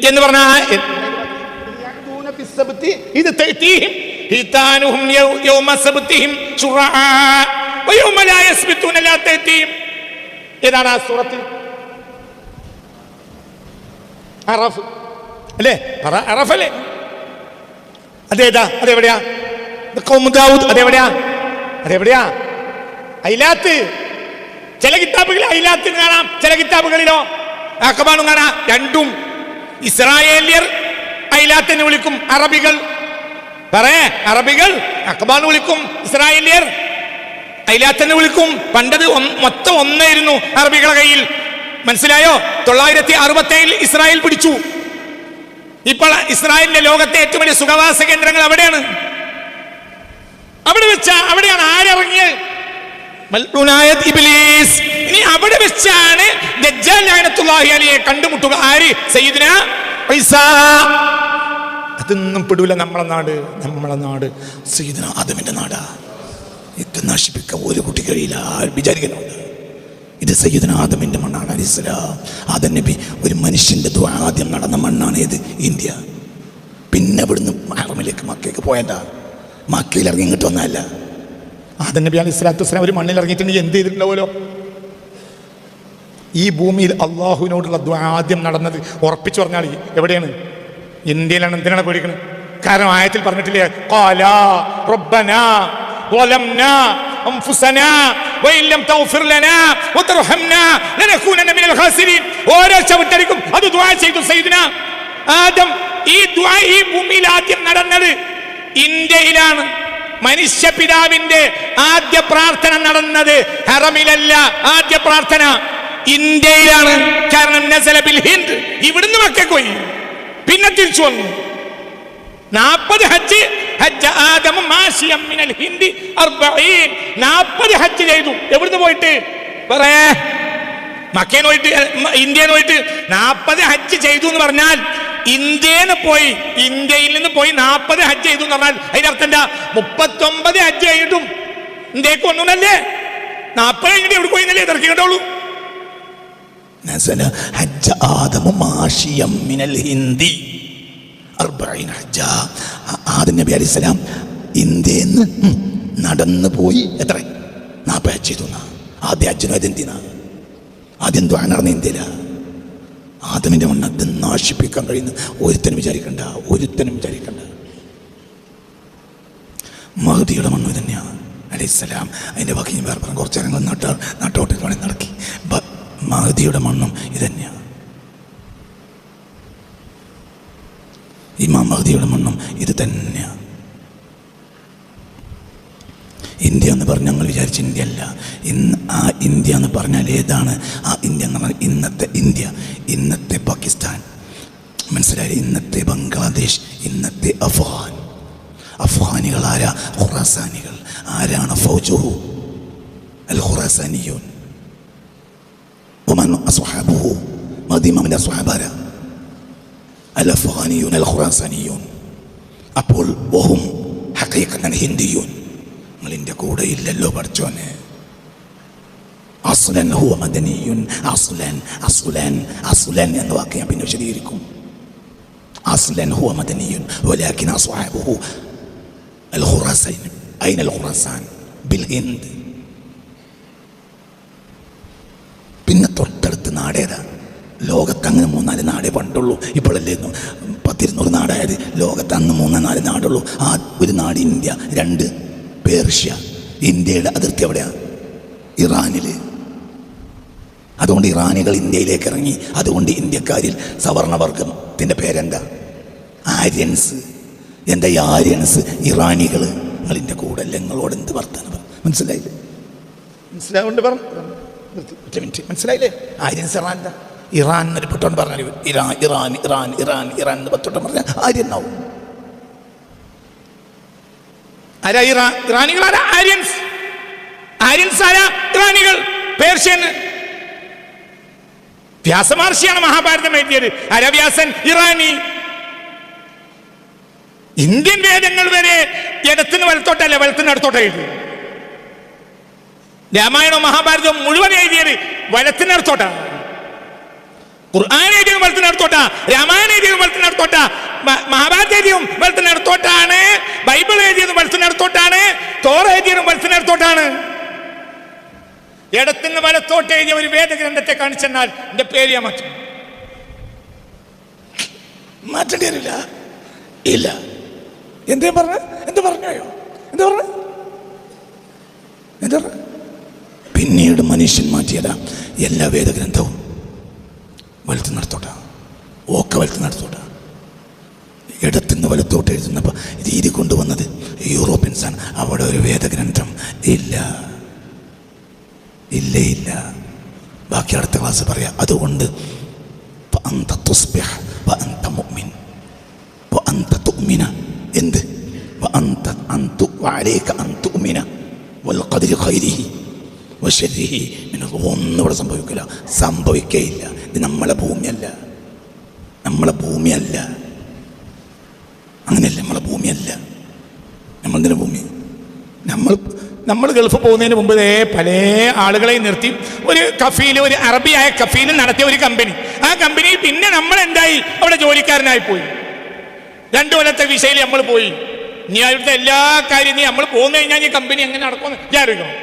എന്ന് പറഞ്ഞാൽ يعدون في السبت إذ تأتيهم حيتانهم يوم سبتهم شرعا ويوم لا يسبتون لا تأتيهم. ഏതാണ് ആ സൂറത്ത്? അറഫ് അല്ലേ? അറഫ് അല്ലേ? അതേതാ? അതെവിടെയാ? ഖൗമു ദാവൂദ്. അതെവിടെയാ? ഐലാത്ത്. ചില കിതാബുകളിൽ ഐലാത്ത് കാണാം, ചില കിതാബുകളിലോ അഖബാനും കാണാം. രണ്ടും. ഇസ്രായേലിയർ ഐലാത്തിനെ വിളിക്കും, അറബികൾ അറബികൾ അഖബാന്ന് വിളിക്കും, ഇസ്രായേലിയർ ഐലാത്തിനെ വിളിക്കും. പണ്ടത് മൊത്തം ഒന്നായിരുന്നു അറബികളുടെ കയ്യിൽ. മനസ്സിലായോ? 967 ഇസ്രായേൽ പിടിച്ചു. ഇപ്പോൾ ഇസ്രായേലിന്റെ ലോകത്തെ ഏറ്റവും വലിയ സുഖവാസ കേന്ദ്രങ്ങൾ അവിടെയാണ്. അവിടെയാണ് ആരിറങ്ങിയത്? ഇബ്ലീസ്. ഇനി അവിടെ വെച്ചാണ് ദജ്ജാൽ ലഅനത്തുല്ലാഹി അലൈഹി കണ്ടുമുട്ടുക. ആര്? സയ്യിദുനാ ഈസാ. അതൊന്നും പെടൂല. നമ്മളെ നാട് സയ്യിദുനാ ആദമിന്റെ നാടാ. ഇത് നശിപ്പിക്കാൻ ഒരു കുട്ടി കഴിയില്ല, വിചാരിക്കുന്നുണ്ട്. ഇത് സയ്യിദുനാ ആദമിന്റെ മണ്ണാണ് അലൈഹിസ്സലാം. ആദം നബി ഒരു മനുഷ്യന്റെ ദുആ ആദ്യം നടന്ന മണ്ണാണ് ഏത്? ഇന്ത്യ. പിന്നെ അവിടുന്ന് ഹറമിലേക്ക് മക്കയ്ക്ക് പോയതാ. മക്കയിൽ ഇറങ്ങി ഇങ്ങോട്ട് വന്നതല്ല. ആദം നബി അലൈഹി സ്വലാത്തു വസ്സലാം ഒരു മണ്ണിൽ ഇറങ്ങിയിട്ടുണ്ടെങ്കിൽ എന്ത് ചെയ്തിട്ടുണ്ടാവുമല്ലോ? ഈ ഭൂമിയിൽ അള്ളാഹുവിനോടുള്ള ദുആ ആദ്യം നടന്നത് ഉറപ്പിച്ചു പറഞ്ഞാൽ എവിടെയാണ്? ഇന്ത്യയിലാണ്. എന്തിനാണ് പേടിക്കുന്നത്? കാരണം ആയത്തിൽ പറഞ്ഞിട്ടില്ലേ, ഖാലാ റബ്ബനാ ളലംനാ അൻഫുസനാ വഇൻ ലം തഗ്ഫിർ ലനാ വതർഹംനാ ലനകൂനന്ന മിനൽ ഖാസിരീൻ. ഓരോ ചവിട്ടടിക്കും അത് ദുആ ചെയ്തു സയ്യിദുനാ ആദം. ഈ ദുആ ഈ ഭൂമിയിൽ ആദ്യം നടന്നത് ഇന്ത്യയിലാണ്. മനുഷ്യ പിതാവിന്റെ ആദ്യ പ്രാർത്ഥന നടന്നത് ഹറമിലല്ല. ആദ്യ പ്രാർത്ഥന ഇന്ത്യയിലാണ്. കാരണം നസല ബിൽ ഹിന്ദ്, ഇവിടുന്ന് മക്കയ്ക്ക് പോയി, പിന്നെ തിരിച്ചു വന്നു. 40 ഹജ്ജ്, ഹജ്ജ ആദമ മാശിയം മിനൽ ഹിന്ദ് 40. 40 ഹജ്ജ് ചെയ്തു. എവിടുന്ന് പോയിട്ട്? പറയേ, മക്കയിൽ പോയിട്ട്, ഇന്ത്യയിൽ പോയിട്ട് 40 ഹജ്ജ് ചെയ്തു എന്ന് പറഞ്ഞാൽ ഇന്ത്യയിൽ നിന്ന് പോയി 40 ഹജ്ജ് ചെയ്തു എന്ന് പറഞ്ഞാൽ അതിന്റെ അർത്ഥം എന്താ? 39 ഹജ്ജ് കഴിഞ്ഞിട്ടും ഇന്ത്യക്ക് ഒന്നുമല്ലേ? 40 കഴിഞ്ഞിട്ട് എവിടെ പോയി എന്നല്ലേ തിരക്കിട്ടുള്ളൂ. ഹജ്ജ ആദമ മാശിയം മിനൽ ഹിന്ദ് 40 ഹജ്ജ. ആദം നബി അലൈഹിസ്സലാം ഇന്ത്യയിൽ നിന്ന് നടന്നു പോയി എത്ര? 40 ഹജ്ജ് ചെയ്തു. ആദ്യ ഹജ്ജിനും അതെന്തിനാ? ആദ്യം ദ്വാ നടന്ന ഇന്ത്യയില. ആദമിന്റെ മണ്ണ് അത് നാശിപ്പിക്കാൻ കഴിയുന്ന ഒരുത്തനും വിചാരിക്കണ്ട. മഹദിയുടെ മണ്ണ് തന്നെയാണ് അലൈഹിസ്സലാം. അതിന്റെ ബാക്കി വേറെ പറഞ്ഞു കുറച്ച് നേരങ്ങൾ നാട്ടോട്ട് നടക്കി. മഹദിയുടെ മണ്ണും ഇതന്നെയാണ്. ഇമാം മഹദിയുടെ മണ്ണും ഇത് തന്നെയാണ്. ഇന്ത്യ എന്ന് പറഞ്ഞാൽ ഞങ്ങൾ വിചാരിച്ച ഇന്ത്യ അല്ല. ആ ഇന്ത്യ എന്ന് പറഞ്ഞാൽ ഏതാണ്? ആ ഇന്ത്യ എന്ന് പറഞ്ഞാൽ ഇന്നത്തെ ഇന്ത്യ, ഇന്നത്തെ പാകിസ്ഥാൻ, മനസ്സിലായി? ഇന്നത്തെ ബംഗ്ലാദേശ്, ഇന്നത്തെ അഫ്ഗാനികൾ ആരാ? ഖുറാസാനികൾ. ആരാണ്? ഫൗജുഹു അൽ ഖുറാസാനിയൂൻ. വമൻ അസ്ഹാബുഹു, മദീനയിലെ സ്വഹാബാര അൽ അഫ്ഗാനിയൂൻ അൽ ഖുറാസാനിയൂൻ. അപ്പോൾ വഹും ഹഖീഖത്തൻ ഹിന്ദിയൂൻ. നിങ്ങളിൻ്റെ കൂടെ ഇല്ലല്ലോ പഠിച്ചോനെ. അസ്ലൻ ഹുവ മദനിയുൻ. അസ്ലൻ എന്ന വാക്ക് ഞാൻ പിന്നെ വിശദീകരിക്കും. അസ്ലൻ ഹുവ മദനിയുൻ വലാകിൻ അസ്ഹാബുഹു അൽ ഖുറാസാൻ. അയ്ന അൽ ഖുറാസാൻ? ബിൽ ഹിന്ദ്. പിന്നെ തൊട്ടടുത്ത് നാടേതാ? ലോകത്ത് അങ്ങനെ 3-4 നാടേ പണ്ടുള്ളൂ. ഇപ്പോഴല്ലേ 10-200 നാടായത്. ലോകത്ത് അന്ന് 3-4 നാടുള്ളൂ. ആ ഒരു നാട് ഇന്ത്യ, 2 പേർഷ്യ. ഇന്ത്യയുടെ അതിർത്തി എവിടെയാണ്? ഇറാനിൽ. അതുകൊണ്ട് ഇറാനികൾ ഇന്ത്യയിലേക്ക് ഇറങ്ങി. അതുകൊണ്ട് ഇന്ത്യക്കാരിൽ സവർണവർഗത്തിൻ്റെ പേരെന്താ? ആര്യൻസ്. എന്താ ഈ ആര്യൻസ്? ഇറാനികൾ. നിങ്ങളിൻ്റെ കൂടെ അല്ല, നിങ്ങളോട് എന്ത് വർത്താനം? മനസ്സിലായില്ലേ? മനസ്സിലാവുകൊണ്ട് പറഞ്ഞു. മനസ്സിലായില്ലേ? Aryans Iran. എന്താ ഇറാൻ എന്നൊരു പൊട്ടോണ്ട് പറഞ്ഞാൽ ഇറാൻ എന്ന് 10 വട്ടം പറഞ്ഞാൽ ആര്യനാവും. ആരാ ഇറാനികൾ? ആരാ? ആര്യൻസ്. ആരാ? ഇറാനികൾ. പേർഷ്യൻ. വ്യാസമഹർഷിയാണ് മഹാഭാരതം എഴുതിയത്. ആരാ വ്യാസൻ? ഇറാനി. ഇന്ത്യൻ വേദങ്ങൾ വരെ ഇടത്തിന് വലത്തോട്ടല്ല, വലത്തിന് അടുത്തോട്ട എഴുതി. രാമായണവും മഹാഭാരതവും മുഴുവൻ എഴുതിയത് വലത്തിനടുത്തോട്ടാണ്. ഖുർആൻ എഴുതിയും വലത്തിനടുത്തോട്ടാ, രാമായണം എഴുതിയും വലത്തിനടുത്തോട്ടാ, മഹാഭാരത എഴുതിയും വലത്തിനടുത്തോട്ടാണ്, ബൈബിൾ എഴുതിയതും വലത്തിനടുത്തോട്ടാണ്, തോറ എഴുതിയതും വലത്തിനടുത്തോട്ടാണ്. ഇടത്തിന് വലത്തോട്ട് എഴുതിയ ഒരു വേദഗ്രന്ഥത്തെ കാണിച്ചെന്നാൽ എന്റെ പേര് ഞാൻ മാറ്റേണ്ടി വരില്ല. ഇല്ല. എന്ത് പറഞ്ഞു? പിന്നീട് മനുഷ്യൻ മാറ്റിയതാ എല്ലാ വേദഗ്രന്ഥവും. വലത്തുനിന്നടുത്തോട്ടാ, വലത്തുനിന്നടുത്തോട്ടാ. ഇടത്തുനിന്ന് വലത്തോട്ട് എഴുതുന്നപ്പോൾ രീതി കൊണ്ടുവന്നത് യൂറോപ്യൻസാണ്. അവിടെ ഒരു വേദഗ്രന്ഥം ഇല്ല. ബാക്കി അടുത്ത ക്ലാസ് പറയാം. അതുകൊണ്ട് എന്ത്? ഒന്നും ഇവിടെ സംഭവിക്കയില്ല. ഇത് നമ്മളെ ഭൂമിയല്ല. അങ്ങനെയല്ല, നമ്മളെ ഭൂമിയല്ല. നമ്മളെന്തിനാ ഭൂമി? നമ്മൾ ഗൾഫ് പോകുന്നതിന് മുമ്പ് പല ആളുകളെയും നിർത്തി ഒരു കഫീൽ, ഒരു അറബിയായ കഫീൽ നടത്തിയ ഒരു കമ്പനി. ആ കമ്പനി പിന്നെ നമ്മൾ എന്തായി? അവിടെ ജോലിക്കാരനായി പോയി. 2 കൊല്ലത്തെ വിസയിൽ നമ്മൾ പോയി. ഇനി അവിടുത്തെ എല്ലാ കാര്യം നമ്മൾ പോന്നു കഴിഞ്ഞാൽ ഈ കമ്പനി എങ്ങനെ നടക്കുമെന്ന് വിചാരിക്കണം.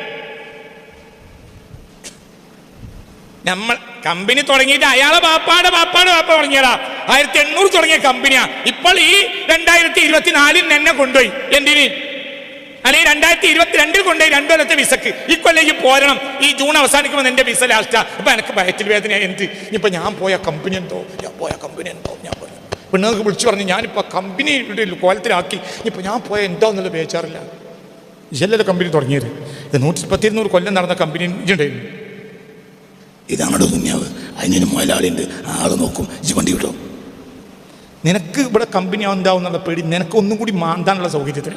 നമ്മൾ കമ്പനി തുടങ്ങിയിട്ട് അയാളെ ബാപ്പാടെ ബാപ്പ തുടങ്ങിയതാ. 1800 തുടങ്ങിയ കമ്പനിയാ. ഇപ്പോൾ ഈ 2024 എന്നെ കൊണ്ടുപോയി. എന്തിന്? അല്ലെങ്കിൽ 2022 കൊണ്ടുപോയി 2 കൊല്ലത്തെ വിസക്ക്. ഈ കൊല്ലം ഈ പോരണം. ഈ ജൂൺ അവസാനിക്കുമ്പോൾ എന്റെ വിസ ലാസ്റ്റാ. അപ്പൊ എനിക്ക് വയറ്റിൽ വേദന. എന്ത് ഇപ്പൊ ഞാൻ പോയ കമ്പനി എന്തോ ഞാൻ പെണ്ണുങ്ങൾക്ക് വിളിച്ചു പറഞ്ഞു ഞാനിപ്പോൾ കമ്പനിയുടെ കോലത്തിലാക്കി. ഇപ്പൊ ഞാൻ പോയ എന്താന്നുള്ള ബേജാറില്ല. ഇജല്ലല്ലോ കമ്പനി തുടങ്ങിയത്. ഇത് 110-200 കൊല്ലം നടന്ന കമ്പനി ഇജുണ്ടായിരുന്നു. ഇതാണ് ദുന്യാവ്. അതിനൊരു മുതലാളിയുണ്ട്, ആള് നോക്കും, ഇജ് വണ്ടി വിട്ടോ. നിനക്ക് ഇവിടെ കമ്പനി എന്താവുന്നുള്ള പേടി നിനക്ക് ഒന്നും കൂടി മാന്താനുള്ള സൗകര്യത്തിൽ.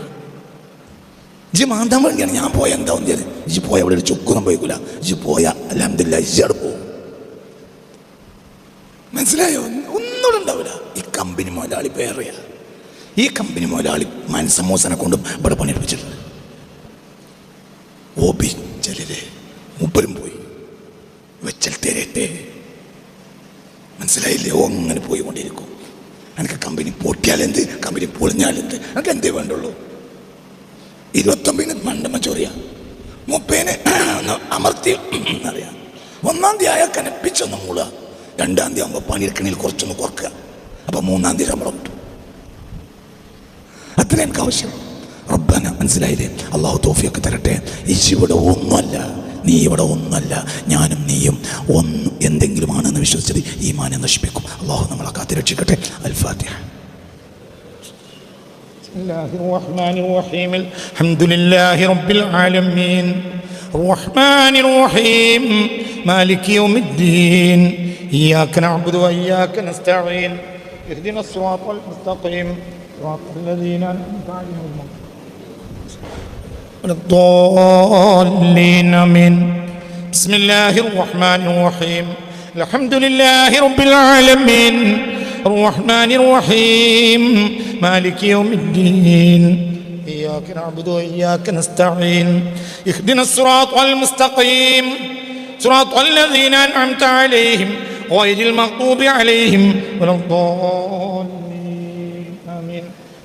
ഇജ് മാന്താൻ വേണ്ടിയാണ് ഞാൻ പോയ എന്താവും ചെയ്ത്. ഇജ് പോയ അവിടെ ഒരു ചുക്കൊന്നും പോയിക്കൂല. ഇജ് പോയ അൽഹംദുലില്ലാഹ് ഇജ് അവിടെ പോകും. മനസ്സിലായോ? ഒന്നും ഉണ്ടാവില്ല. ഈ കമ്പനി മുതലാളി പേറിയ ഈ കമ്പനി മുതലാളി മനസ്സമോസനെ കൊണ്ടും ഇവിടെ പണിയെടുപ്പിച്ചിട്ടുണ്ട്. ഓബി ചെല്ലിലെ മുപ്പരും പോയി വെച്ചൽ തരട്ടെ. മനസ്സിലായില്ലേ? ഓ അങ്ങനെ പോയിക്കൊണ്ടിരിക്കും. എനിക്ക് കമ്പനി പൊട്ടിയാലെന്ത്, കമ്പനി പൊളിഞ്ഞാലെന്ത്, എനിക്ക് എന്തേ വേണ്ടുള്ളൂ. 29 മണ്ടമ്മ ചൊറിയ, 30 അമർത്തി അറിയാം. 1-ാം തീയതി ആയാൽ കനപ്പിച്ചൊന്ന് മൂളുക. 2-ാം തീയതി ആകുമ്പോൾ പണിയെടുക്കണിൽ കുറച്ചൊന്ന് കുറക്കുക. അപ്പം 3-ാം തീയതി ശമ്പളം കിട്ടും. അത്ര എനിക്ക് ആവശ്യം. റബ്ബന, മനസ്സിലായില്ലേ? അള്ളാഹു തൗഫീഖ് തരട്ടെ. ഇവിടെ ഒന്നുമല്ല, നീ ഇവിടെ ഒന്നല്ല, ഞാനും നീയും ഒന്ന് എന്തെങ്കിലും ആണെന്ന് വിശ്വസിച്ചത് ഈമാനെ നശിപ്പിക്കും. അള്ളാഹു നമ്മളെ കാത്തിരക്ഷിക്കട്ടെ. അൽ-ഫാത്തിഹ. അൽഹംദുലില്ലാഹി റബ്ബിൽ ആലമീൻ റഹ്മാനിർ റഹീം മാലികി യൗമിദ്ദീൻ ഇയ്യാക നഅ്ബുദു വ ഇയ്യാക നസ്തഈൻ ഇഹ്ദിനസ് സിറാത്തൽ മുസ്തഖീം സിറാത്തൽ ലദീന അൻഅംത അലൈഹിം الضالين آمين. بسم الله الرحمن الرحيم الحمد لله رب العالمين الرحمن الرحيم مالك يوم الدين إياك نعبد وإياك نستعين اهدنا الصراط المستقيم صراط الذين أنعمت عليهم غير المغضوب عليهم ولا الضالين.